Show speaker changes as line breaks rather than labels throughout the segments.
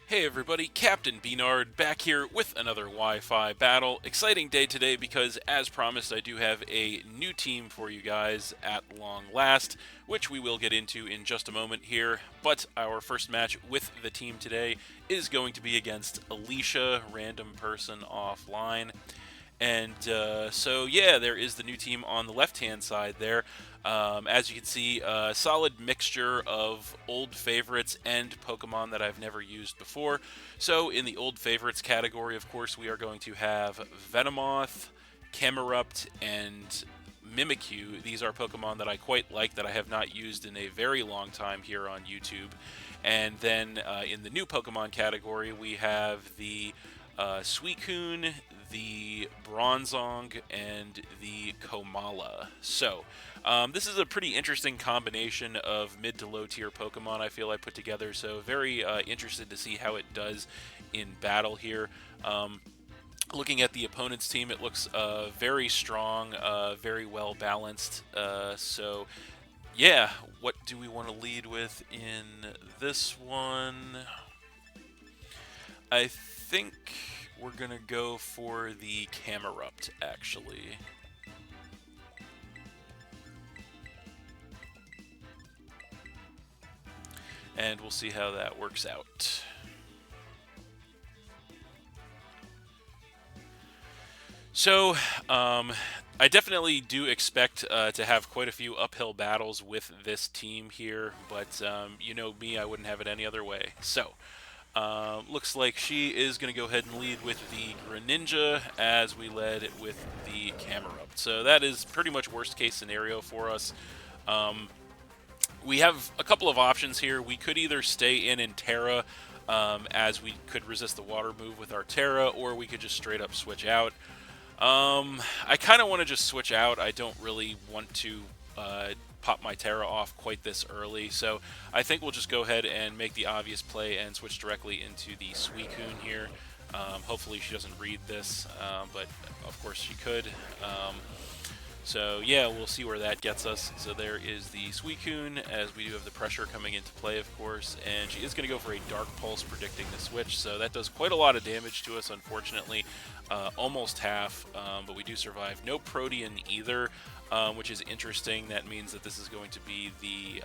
Hey everybody, Captain B-Nard back here with another Wi-Fi battle. Exciting day today because, as promised, I do have a new team for you guys at long last, which we will get into in just a moment here. But our first match with the team today is going to be against Alicia, random person offline. And so, yeah, there is the new team on the left-hand side there. As you can see, a solid mixture of old favorites and Pokemon that I've never used before. So, in the old favorites category, of course, we are going to have Venomoth, Camerupt, and Mimikyu. These are Pokemon that I quite like that I have not used in a very long time here on YouTube. And then in the new Pokemon category, we have the Suicune, the Bronzong, and the Komala. So, this is a pretty interesting combination of mid to low tier Pokemon I feel I put together, so very interested to see how it does in battle here. Looking at the opponent's team, it looks very strong, very well balanced. So, yeah, what do we want to lead with in this one? I think we're going to go for the Camerupt, actually. And we'll see how that works out. So, I definitely do expect to have quite a few uphill battles with this team here, but you know me, I wouldn't have it any other way. So, looks like she is going to go ahead and lead with the Greninja as we led with the Camerupt. So that is pretty much worst case scenario for us. We have a couple of options here. We could either stay in Terra, as we could resist the water move with our Terra, or we could just straight up switch out. I kind of want to just switch out. I don't really want to pop my Terra off quite this early, so I think we'll just go ahead and make the obvious play and switch directly into the Suicune here. Hopefully she doesn't read this, but of course she could. So yeah, we'll see where that gets us. So there is the Suicune, as we do have the pressure coming into play, of course, and she is going to go for a Dark Pulse predicting the switch, so that does quite a lot of damage to us, unfortunately. Almost half, but we do survive. No Protean either, which is interesting. That means that this is going to be the,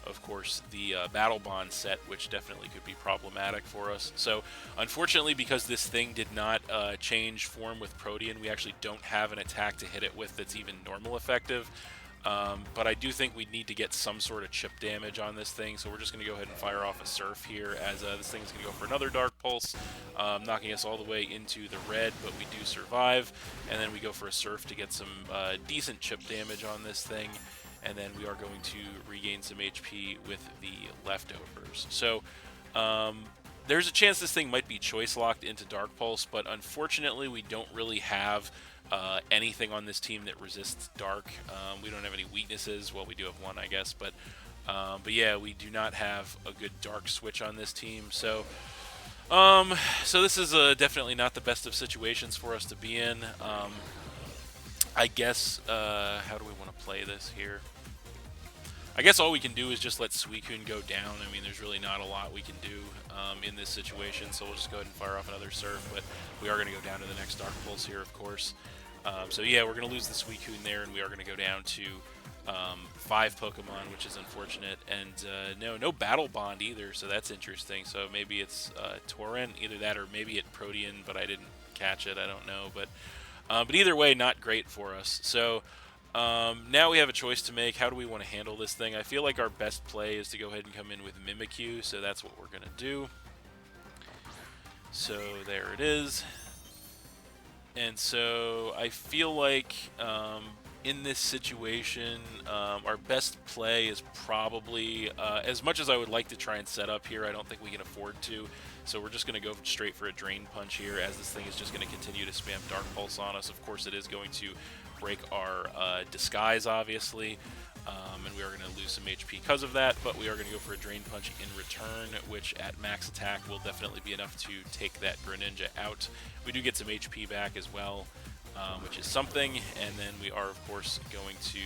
of course, the Battle Bond set, which definitely could be problematic for us. So, unfortunately, because this thing did not change form with Protean, we actually don't have an attack to hit it with that's even normal effective. But I do think we need to get some sort of chip damage on this thing, so we're just going to go ahead and fire off a Surf here, as this thing is going to go for another Dark Pulse, knocking us all the way into the red, but we do survive, and then we go for a Surf to get some decent chip damage on this thing, and then we are going to regain some HP with the leftovers. So, there's a chance this thing might be choice locked into Dark Pulse, but unfortunately we don't really have anything on this team that resists Dark. We don't have any weaknesses. Well, we do have one, I guess, but yeah, we do not have a good Dark switch on this team. So, so this is definitely not the best of situations for us to be in. I guess, how do we want to play this here? I guess all we can do is just let Suicune go down. I mean, there's really not a lot we can do in this situation, so we'll just go ahead and fire off another Surf, but we are going to go down to the next Dark Pulse here, of course. So yeah, we're going to lose the Suicune there, and we are going to go down to 5 Pokemon, which is unfortunate, and no Battle Bond either, so that's interesting. So maybe it's Torrent, either that or maybe it Protean, but I didn't catch it, I don't know, but either way, not great for us. So now we have a choice to make. How do we want to handle this thing? I feel like our best play is to go ahead and come in with Mimikyu, so that's what we're going to do. So there it is. And so I feel like in this situation, our best play is probably, as much as I would like to try and set up here, I don't think we can afford to. So we're just going to go straight for a Drain Punch here, as this thing is just going to continue to spam Dark Pulse on us. Of course, it is going to break our Disguise, obviously, and we are going to lose some HP because of that, but we are going to go for a Drain Punch in return, which at max attack will definitely be enough to take that Greninja out. We do get some HP back as well, which is something. And then we are, of course, going to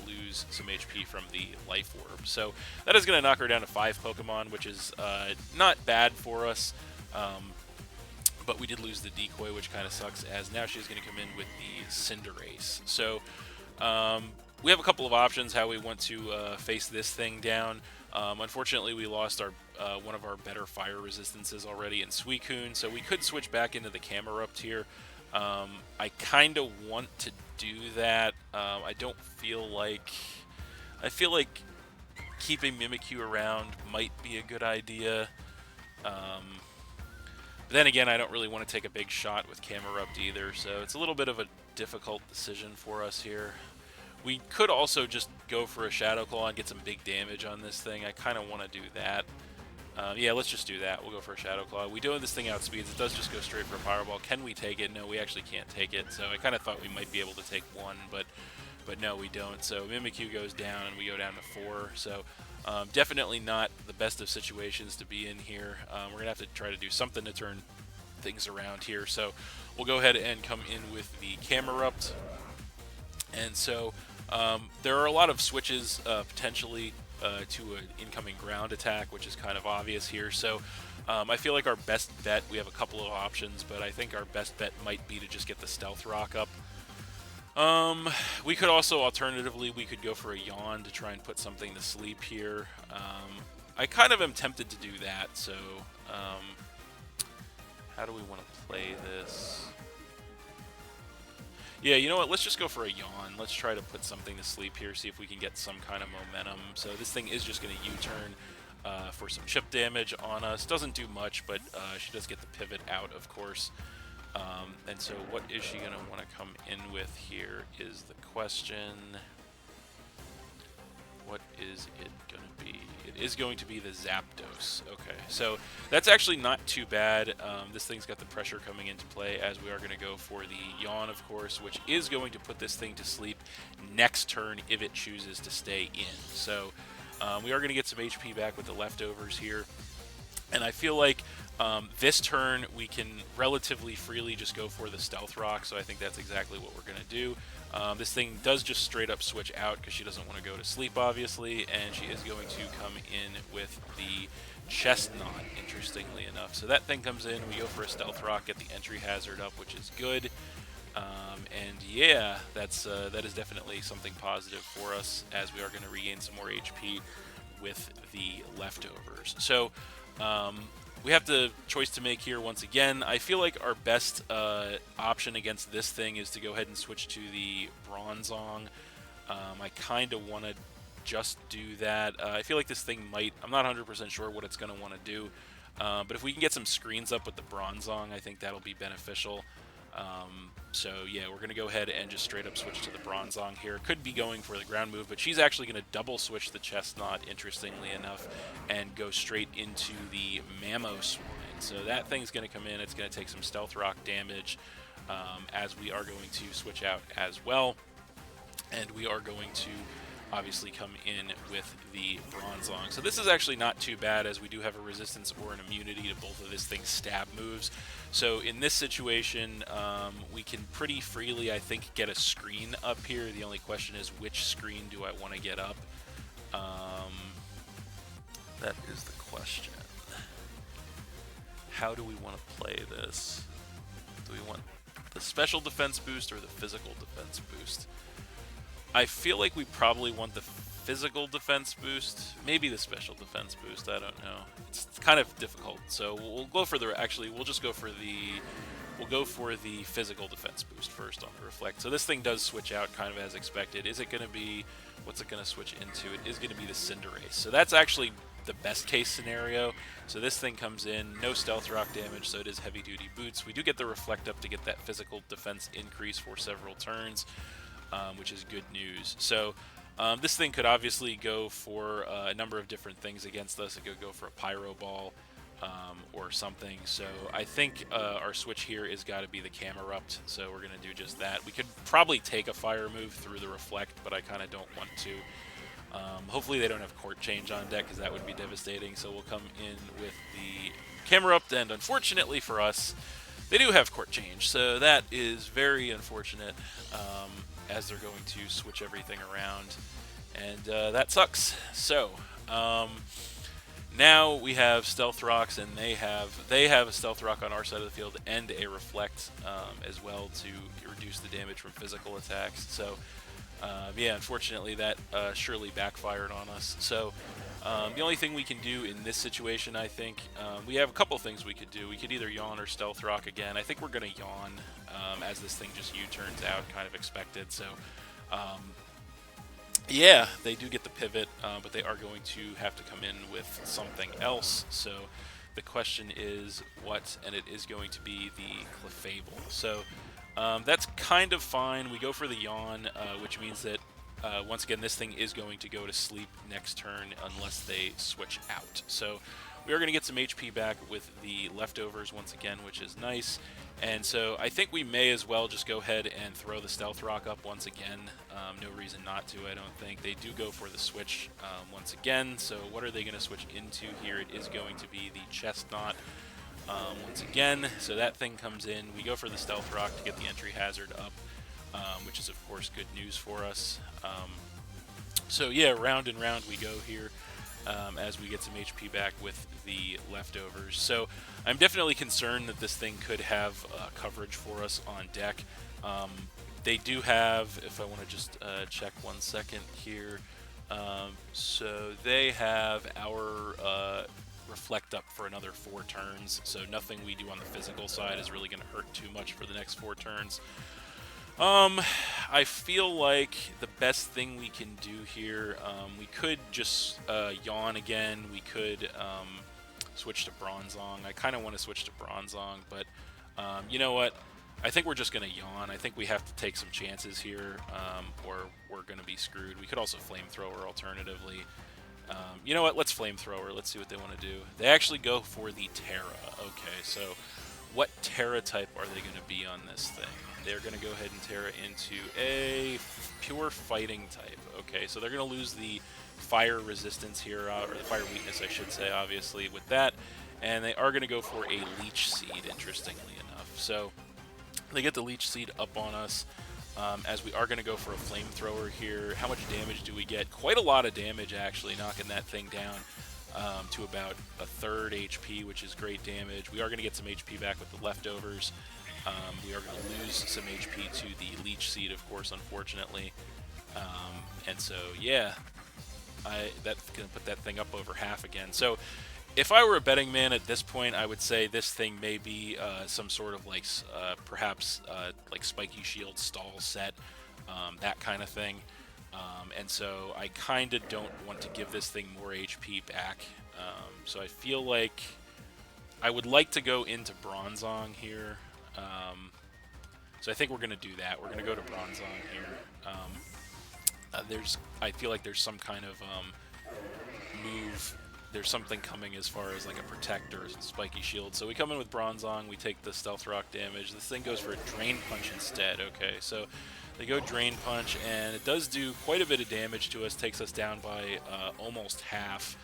lose some HP from the Life Orb. So that is going to knock her down to 5 Pokemon, which is not bad for us. But we did lose the Decoy, which kind of sucks, as now she's going to come in with the Cinderace. So we have a couple of options how we want to face this thing down. Unfortunately, we lost our one of our better fire resistances already in Suicune, so we could switch back into the Camerupt here. I kind of want to do that. I don't feel like... I feel like keeping Mimikyu around might be a good idea. But then again, I don't really want to take a big shot with Camerupt either, so it's a little bit of a difficult decision for us here. We could also just go for a Shadow Claw and get some big damage on this thing. I kind of want to do that. Yeah, let's just do that. We'll go for a Shadow Claw. We do this thing outspeeds. It does just go straight for a Powerball. Can we take it? No, we actually can't take it. So I kind of thought we might be able to take one, but no, we don't. So Mimikyu goes down, and we go down to 4. So definitely not the best of situations to be in here. We're going to have to try to do something to turn things around here. So we'll go ahead and come in with the Camerupt. And so there are a lot of switches potentially to an incoming ground attack, which is kind of obvious here. So I feel like our best bet, we have a couple of options, but I think our best bet might be to just get the Stealth Rock up. We could also, alternatively, we could go for a Yawn to try and put something to sleep here. I kind of am tempted to do that, so how do we want to play this? Yeah, you know what? Let's just go for a Yawn. Let's try to put something to sleep here, see if we can get some kind of momentum. So this thing is just going to U-turn for some chip damage on us. Doesn't do much, but she does get the pivot out, of course. And so what is she going to want to come in with here is the question. What is it going to be? It is going to be the Zapdos. Okay, so that's actually not too bad. This thing's got the pressure coming into play, as we are going to go for the Yawn, of course, which is going to put this thing to sleep next turn if it chooses to stay in. So we are going to get some HP back with the leftovers here. And I feel like this turn we can relatively freely just go for the Stealth Rock, so I think that's exactly what we're going to do. This thing does just straight up switch out because she doesn't want to go to sleep, obviously, and she is going to come in with the Chestnut, interestingly enough. So that thing comes in, we go for a Stealth Rock, get the entry hazard up, which is good. And yeah, that is definitely something positive for us, as we are going to regain some more HP with the leftovers. So we have the choice to make here once again. I feel like our best option against this thing is to go ahead and switch to the Bronzong. I kind of want to just do that. I feel like this thing might... I'm not 100% sure what it's going to want to do. But if we can get some screens up with the Bronzong, I think that'll be beneficial. So yeah, we're going to go ahead and just straight up switch to the Bronzong here. Could be going for the ground move, but she's actually going to double switch the Chestnut, interestingly enough, and go straight into the Mamoswine. So that thing's going to come in. It's going to take some Stealth Rock damage, as we are going to switch out as well. And we are going to obviously come in with the Bronzong. So this is actually not too bad, as we do have a resistance or an immunity to both of this thing's stab moves. So in this situation, we can pretty freely, I think, get a screen up here. The only question is, which screen do I want to get up? That is the question. How do we want to play this? Do we want the special defense boost or the physical defense boost? I feel like we probably want the physical defense boost, maybe the special defense boost, I don't know. It's kind of difficult, so we'll go for the, actually, we'll just go for the physical defense boost first on the Reflect. So this thing does switch out kind of as expected. Is it going to be, what's it going to switch into? It is going to be the Cinderace. So that's actually the best case scenario. So this thing comes in, no Stealth Rock damage, so it is heavy duty boots. We do get the Reflect up to get that physical defense increase for several turns. Which is good news. So this thing could obviously go for a number of different things against us. It could go for a Pyro Ball or something. So I think our switch here is got to be the Camerupt. So we're going to do just that. We could probably take a fire move through the Reflect, but I kind of don't want to. Hopefully they don't have Court Change on deck, because that would be devastating. So we'll come in with the Camerupt, and unfortunately for us, They do have court change, so that is very unfortunate, as they're going to switch everything around, and that sucks. So, now we have Stealth Rocks, and they have a Stealth Rock on our side of the field and a Reflect as well to reduce the damage from physical attacks. So, yeah, unfortunately that surely backfired on us. So, the only thing we can do in this situation, I think, we have a couple things we could do. We could either Yawn or Stealth Rock again. I think we're going to Yawn, as this thing just U-turns out, kind of expected. So, yeah, they do get the pivot, but they are going to have to come in with something else. So the question is what, and it is going to be the Clefable. So that's kind of fine. We go for the Yawn, which means that once again, this thing is going to go to sleep next turn unless they switch out. So we are going to get some HP back with the leftovers once again, which is nice. And so I think we may as well just go ahead and throw the Stealth Rock up once again. No reason not to, I don't think. They do go for the switch once again. So what are they going to switch into here? It is going to be the Chestnut once again. So that thing comes in. We go for the Stealth Rock to get the entry hazard up, which is, of course, good news for us. So yeah, round and round we go here. As we get some HP back with the leftovers. So I'm definitely concerned that this thing could have coverage for us on deck. They do have, if I want to just check 1 second here, so they have our Reflect up for another 4 turns, so nothing we do on the physical side is really going to hurt too much for the next 4 turns. I feel like the best thing we can do here, we could just Yawn again. We could switch to Bronzong. I kind of want to switch to Bronzong, but you know what? I think we're just going to Yawn. I think we have to take some chances here, or we're going to be screwed. We could also Flamethrower alternatively. You know what? Let's Flamethrower. Let's see what they want to do. They actually go for the Terra. Okay, so what Terra type are they going to be on this thing? They're going to go ahead and Terra into a pure fighting type. Okay, so they're going to lose the fire resistance here, or the fire weakness, I should say, obviously, with that. And they are going to go for a Leech Seed, interestingly enough. So they get the Leech Seed up on us, as we are going to go for a Flamethrower here. How much damage do we get? Quite a lot of damage, actually, knocking that thing down to about a 1/3 HP, which is great damage. We are going to get some HP back with the leftovers. We are going to lose some HP to the Leech Seed, of course, unfortunately. And so, yeah, that's going to put that thing up over half again. So, if I were a betting man at this point, I would say this thing may be some sort of like, perhaps like Spiky Shield stall set, that kind of thing. And so I kind of don't want to give this thing more HP back. So I feel like I would like to go into Bronzong here. So I think we're going to do that. We're going to go to Bronzong here. I feel like there's some kind of move. There's something coming as far as like a Protect or Spiky Shield. So we come in with Bronzong. We take the Stealth Rock damage. This thing goes for a Drain Punch instead. Okay, so they go Drain Punch, and it does do quite a bit of damage to us. Takes us down by almost half.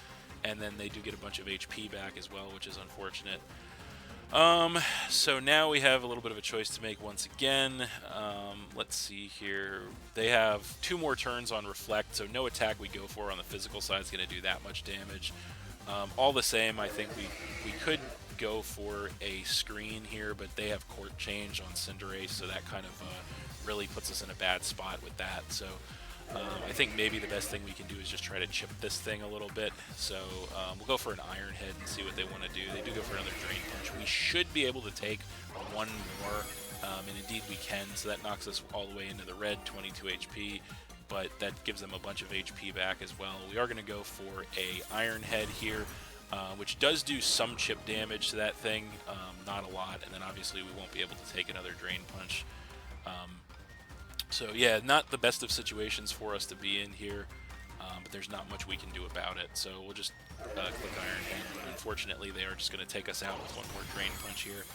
And then they do get a bunch of HP back as well, which is unfortunate. So now we have a little bit of a choice to make once again. Let's see here. They have 2 more turns on Reflect, so no attack we go for on the physical side is going to do that much damage. All the same, I think we could go for a screen here, but they have court change on Cinderace, so that kind of really puts us in a bad spot with that. So I think maybe the best thing we can do is just try to chip this thing a little bit. So we'll go for an Iron Head and see what they want to do. They do go for another Drain Punch. We should be able to take 1 more, and indeed we can. So that knocks us all the way into the red, 22 HP. But that gives them a bunch of HP back as well. We are going to go for a Iron Head here, which does do some chip damage to that thing, not a lot. And then obviously we won't be able to take another Drain Punch. So yeah, not the best of situations for us to be in here, but there's not much we can do about it. So we'll just click Iron Head. Unfortunately, they are just going to take us out with 1 more Drain Punch here.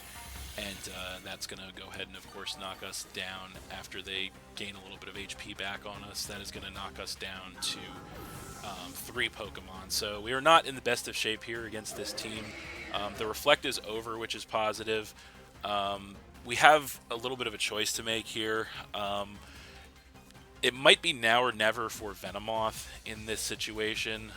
And that's going to go ahead and, of course, knock us down after they gain a little bit of HP back on us. That is going to knock us down to 3 Pokemon. So we are not in the best of shape here against this team. The Reflect is over, which is positive. We have a little bit of a choice to make here. It might be now or never for Venomoth in this situation.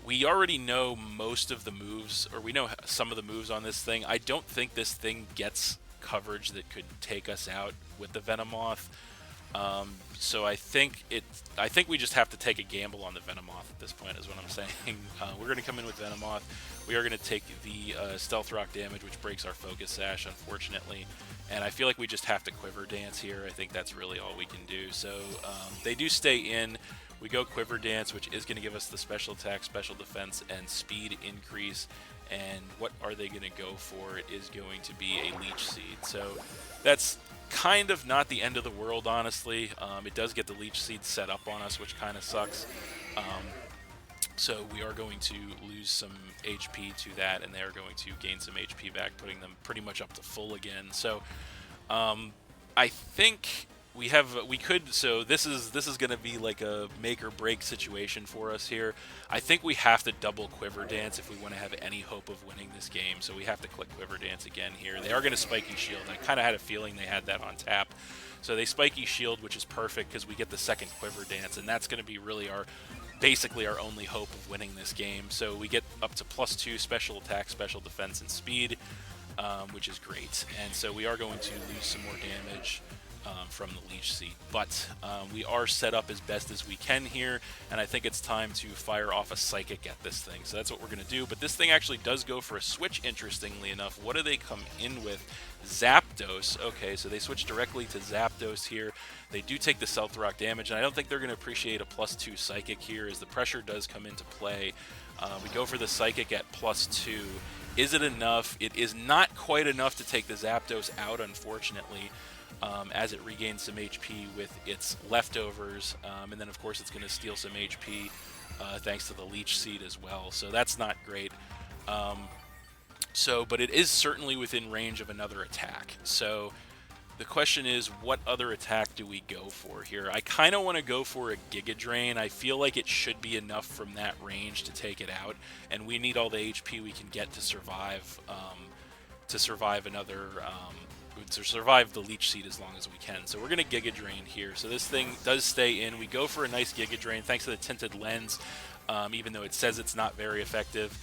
We already know most of the moves, or we know some of the moves on this thing. I don't think this thing gets coverage that could take us out with the Venomoth. So I think we just have to take a gamble on the Venomoth at this point, is what I'm saying. We're going to come in with Venomoth. We are going to take the Stealth Rock damage, which breaks our Focus Sash, unfortunately. And I feel like we just have to Quiver Dance here. I think that's really all we can do. So they do stay in. We go Quiver Dance, which is going to give us the special attack, special defense, and speed increase. And what are they going to go for? It is going to be a Leech Seed. So that's kind of not the end of the world, honestly. It does get the Leech Seed set up on us, which kind of sucks. So we are going to lose some HP to that, and they are going to gain some HP back, putting them pretty much up to full again. So I think so this is going to be like a make or break situation for us here. I think we have to double Quiver Dance if we want to have any hope of winning this game. So we have to click Quiver Dance again here. They are going to Spiky Shield. I kind of had a feeling they had that on tap. So they Spiky Shield, which is perfect because we get the second Quiver Dance, and that's going to be really basically our only hope of winning this game. So we get up to +2 special attack, special defense, and speed, which is great. And so we are going to lose some more damage from the Leech Seed. But we are set up as best as we can here, and I think it's time to fire off a Psychic at this thing. So that's what we're going to do. But this thing actually does go for a switch, interestingly enough. What do they come in with? Zapdos. Okay, so they switch directly to Zapdos here. They do take the Stealth Rock damage, and I don't think they're going to appreciate a +2 Psychic here, as the pressure does come into play. We go for the Psychic at +2. Is it enough? It is not quite enough to take the Zapdos out, unfortunately, as it regains some HP with its leftovers. And then, of course, it's going to steal some HP thanks to the Leech Seed as well. So that's not great. But it is certainly within range of another attack. So the question is, what other attack do we go for here? I kind of want to go for a Giga Drain. I feel like it should be enough from that range to take it out, and we need all the HP we can get to survive the Leech Seed as long as we can. So we're going to Giga Drain here. So this thing does stay in. We go for a nice Giga Drain thanks to the Tinted Lens, even though it says it's not very effective.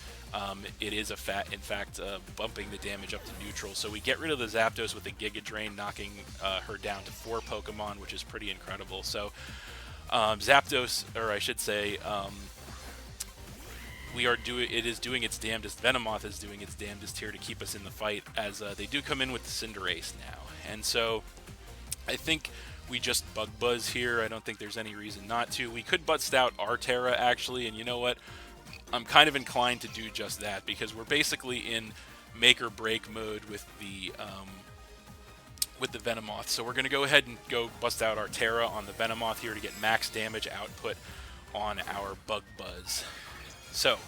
It is in fact bumping the damage up to neutral. So we get rid of the Zapdos with the Giga Drain, knocking her down to 4 Pokemon, which is pretty incredible. So Zapdos, or I should say, it is doing its damnedest. Venomoth is doing its damnedest here to keep us in the fight, as they do come in with the Cinderace now. And so I think we just Bug Buzz here. I don't think there's any reason not to. We could Bust Out our Terra, actually, and you know what? I'm kind of inclined to do just that, because we're basically in make or break mode with the Venomoth. So we're going to go ahead and go Bust Out our Terra on the Venomoth here to get max damage output on our Bug Buzz. So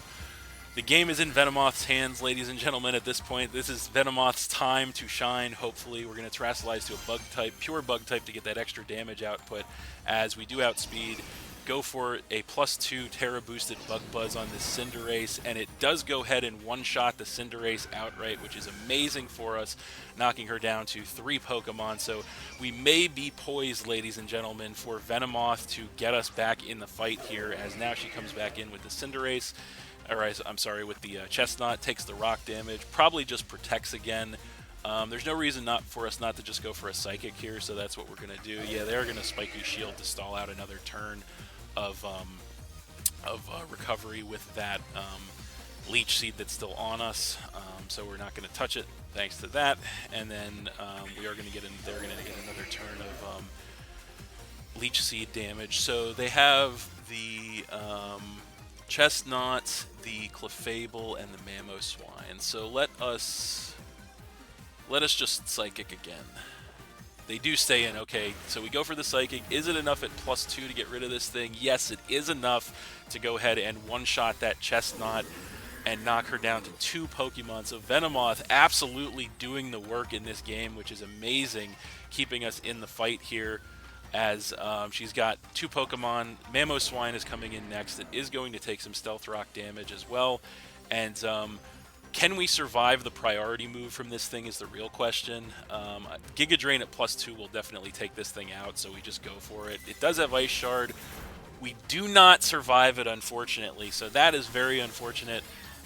the game is in Venomoth's hands, ladies and gentlemen. At this point, this is Venomoth's time to shine. Hopefully, we're going to Terrasilize to a Bug type, pure Bug type, to get that extra damage output, as we do outspeed. Go for a +2 Terra boosted Bug Buzz on this Cinderace, and it does go ahead and one-shot the Cinderace outright, which is amazing for us, knocking her down to 3 Pokemon. So we may be poised, ladies and gentlemen, for Venomoth to get us back in the fight here, as now she comes back in with the Cinderace, or I'm sorry, with the Chestnut, takes the rock damage, probably just protects again. There's no reason for us not to just go for a Psychic here, so that's what we're going to do. Yeah, they're going to Spiky Shield to stall out another turn of recovery with that Leech Seed that's still on us. So we're not going to touch it thanks to that. And then they're going to get another turn of Leech Seed damage. So they have the Chestnut, the Clefable, and the Mamoswine. So let us just Psychic again. They do stay in. Okay, so we go for the Psychic. Is it enough at +2 to get rid of this thing? Yes, it is enough to go ahead and one-shot that Chestnut and knock her down to 2 Pokemon. So Venomoth absolutely doing the work in this game, which is amazing, keeping us in the fight here, as she's got 2 Pokemon. Mamoswine is coming in next. It is going to take some Stealth Rock damage as well, and Can we survive the priority move from this thing is the real question. Giga Drain at +2 will definitely take this thing out, so we just go for it. It does have Ice Shard. We do not survive it, unfortunately, so that is very unfortunate.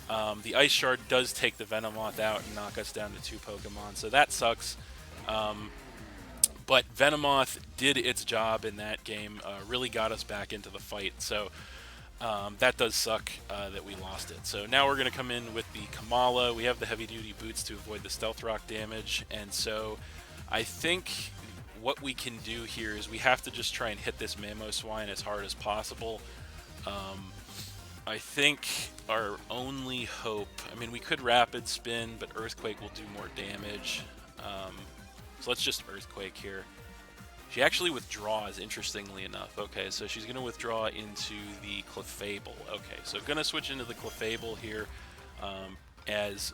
The Ice Shard does take the Venomoth out and knock us down to 2 Pokemon, so that sucks. But Venomoth did its job in that game, really got us back into the fight, so that does suck that we lost it. So now we're going to come in with the Kamala. We have the heavy-duty boots to avoid the Stealth Rock damage, and so I think what we can do here is we have to just try and hit this Mamoswine as hard as possible. I think our only hope, I mean, we could Rapid Spin, but Earthquake will do more damage. So let's just Earthquake here. She actually withdraws, interestingly enough. Okay, so she's going to withdraw into the Clefable. Okay, so going to switch into the Clefable here as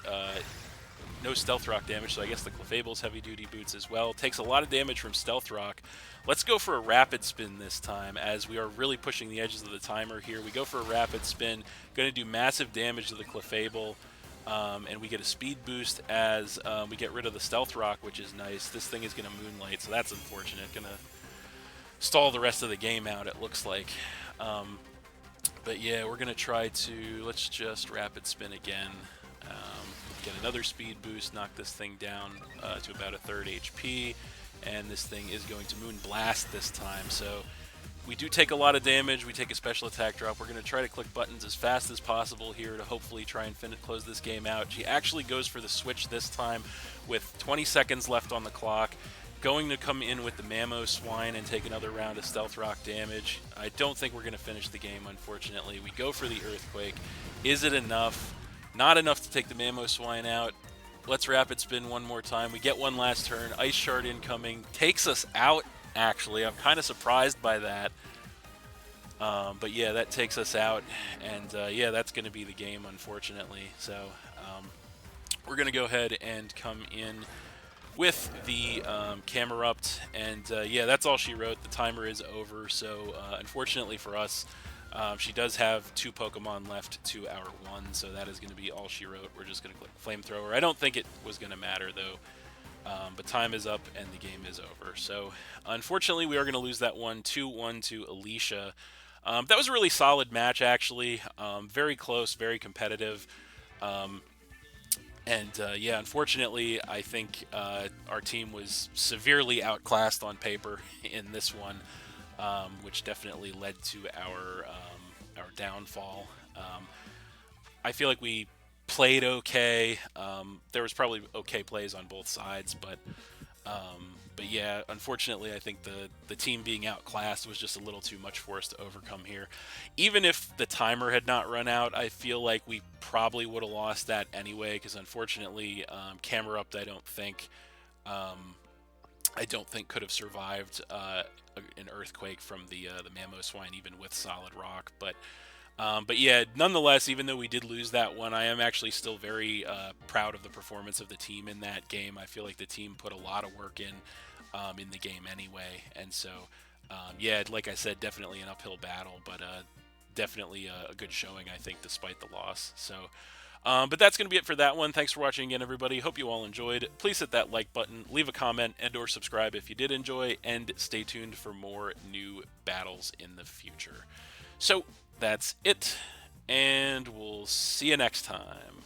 no Stealth Rock damage, so I guess the Clefable's heavy-duty boots as well. Takes a lot of damage from Stealth Rock. Let's go for a Rapid Spin this time, as we are really pushing the edges of the timer here. We go for a Rapid Spin, going to do massive damage to the Clefable, and we get a speed boost as we get rid of the Stealth Rock, which is nice. This thing is going to Moonlight, so that's unfortunate. Going to stall the rest of the game out, it looks like. But yeah, we're going to try to, let's just Rapid Spin again. Get another speed boost, knock this thing down to about a 3rd HP, and this thing is going to Moon Blast this time. So we do take a lot of damage. We take a special attack drop. We're going to try to click buttons as fast as possible here to hopefully try and close this game out. She actually goes for the switch this time with 20 seconds left on the clock. Going to come in with the Mamoswine and take another round of Stealth Rock damage. I don't think we're going to finish the game, unfortunately. We go for the Earthquake. Is it enough? Not enough to take the Mamoswine out. Let's Rapid Spin one more time. We get one last turn. Ice Shard incoming. Takes us out, actually. I'm kind of surprised by that. But yeah, that takes us out. And yeah, that's going to be the game, unfortunately. So we're going to go ahead and come in with the Camerupt. And yeah, that's all she wrote. The timer is over. So unfortunately for us, she does have 2 Pokemon left to our 1, so that is going to be all she wrote. We're just going to click Flamethrower. I don't think it was going to matter, though, but time is up and the game is over. So, unfortunately, we are going to lose that one, 2-1 to Alicia. That was a really solid match, actually. Very close, very competitive. And yeah, unfortunately, I think our team was severely outclassed on paper in this one. Which definitely led to our downfall. I feel like we played okay. There was probably okay plays on both sides, but yeah, unfortunately, I think the team being outclassed was just a little too much for us to overcome here. Even if the timer had not run out, I feel like we probably would have lost that anyway, because unfortunately, Camerupt, I don't think could have survived an Earthquake from the Mamoswine, even with Solid Rock. But yeah, nonetheless, even though we did lose that one, I am actually still very proud of the performance of the team in that game. I feel like the team put a lot of work in the game anyway. And so, yeah, like I said, definitely an uphill battle, but definitely a good showing, I think, despite the loss. So, but that's going to be it for that one. Thanks for watching again, everybody. Hope you all enjoyed. Please hit that like button, leave a comment, and or subscribe if you did enjoy, and stay tuned for more new battles in the future. So, that's it, and we'll see you next time.